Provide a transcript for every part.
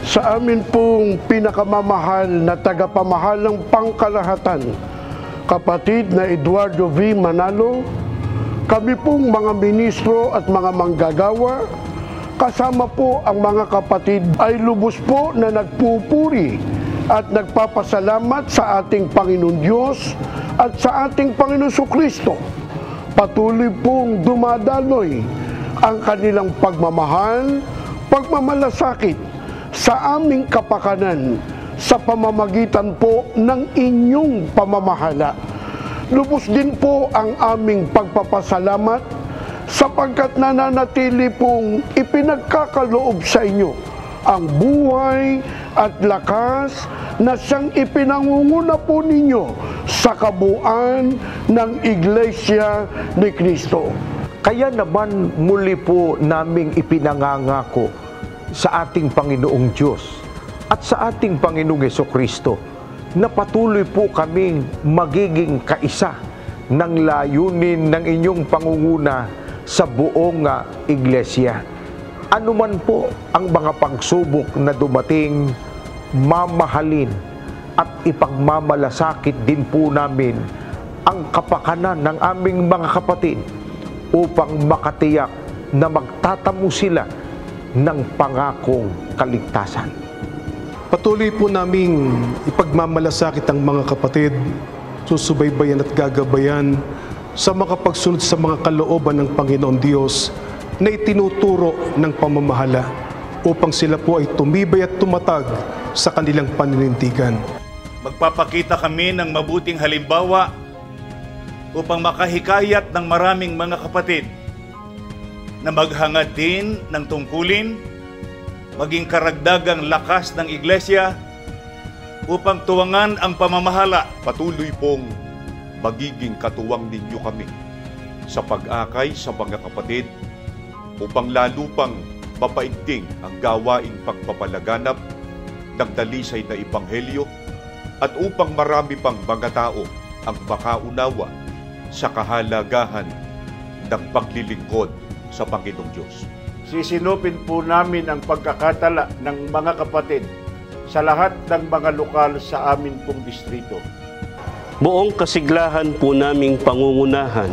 Sa amin pong pinakamamahal na tagapamahalang pangkalahatan, kapatid na Eduardo V. Manalo, kami pong mga ministro at mga manggagawa, kasama po ang mga kapatid ay lubos po na nagpupuri at nagpapasalamat sa ating Panginoon Diyos at sa ating Panginoon Jesucristo. Patuloy pong dumadaloy ang kanilang pagmamahal, pagmamalasakit sa aming kapakanan sa pamamagitan po ng inyong pamamahala. Lubos din po ang aming pagpapasalamat sapagkat nananatili pong ipinagkakaloob sa inyo ang buhay at lakas na siyang ipinangunguna po ninyo sa kabuuan ng Iglesia ni Cristo. Kaya naman muli po naming ipinangangako sa ating Panginoong Diyos at sa ating Panginoong Jesucristo na patuloy po kaming magiging kaisa ng layunin ng inyong pangunguna sa buong Iglesia. Ano man po ang mga pagsubok na dumating, mamahalin at ipagmamalasakit din po namin ang kapakanan ng aming mga kapatid upang makatiyak na magtatamo sila ng pangakong kaligtasan. Patuloy po naming ipagmamalasakit ang mga kapatid, susubaybayan at gagabayan sa makapagsunod sa mga kalooban ng Panginoon Diyos na itinuturo ng pamamahala upang sila po ay tumibay at tumatag sa kanilang paninindigan. Magpapakita kami ng mabuting halimbawa upang makahikayat ng maraming mga kapatid na maghangad din ng tungkulin, maging karagdagang lakas ng Iglesia upang tuwangan ang pamamahala. Patuloy pong magiging katuwang ninyo kami sa pag-akay sa mga kapatid upang lalo pang papaigting ang gawaing pagpapalaganap ng dalisay na Ebanghelyo at upang marami pang mga tao ang makaunawa sa kahalagahan ng paglilingkod sa Panginoong Diyos. Sisinupin po namin ang pagkakatala ng mga kapatid sa lahat ng mga lokal sa amin pong distrito. Buong kasiglahan po naming pangungunahan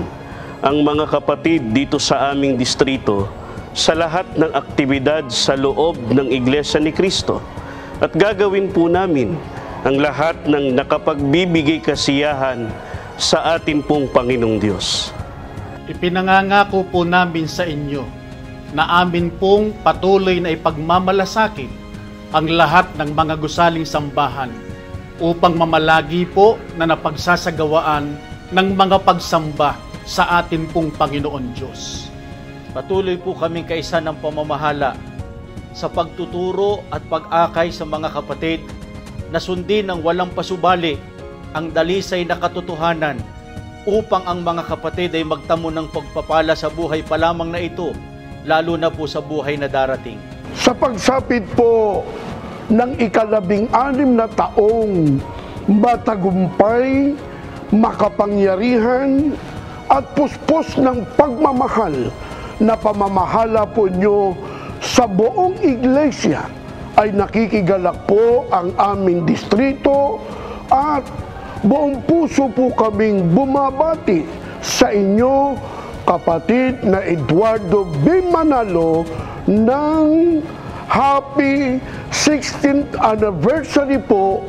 ang mga kapatid dito sa aming distrito sa lahat ng aktibidad sa loob ng Iglesia ni Cristo at gagawin po namin ang lahat ng nakapagbibigay kasiyahan sa atin pong Panginoong Diyos. Ipinangangako po namin sa inyo na amin pong patuloy na ipagmamalasakit ang lahat ng mga gusaling sambahan upang mamalagi po na napagsasagawaan ng mga pagsamba sa atin pong Panginoon Diyos. Patuloy po kaming kaisa ng pamamahala sa pagtuturo at pag-akay sa mga kapatid na sundin ng walang pasubali ang dalisay na katotohanan upang ang mga kapatid ay magtamo ng pagpapala sa buhay pa lamang na ito, lalo na po sa buhay na darating. Sa pagsapit po ng ika-16 na taong matagumpay, makapangyarihan at puspos ng pagmamahal na pamamahala po nyo sa buong Iglesia, ay nakikigalak po ang aming distrito at buong puso po kaming bumabati sa inyo, kapatid na Eduardo B. Manalo, ng Happy 16th Anniversary po.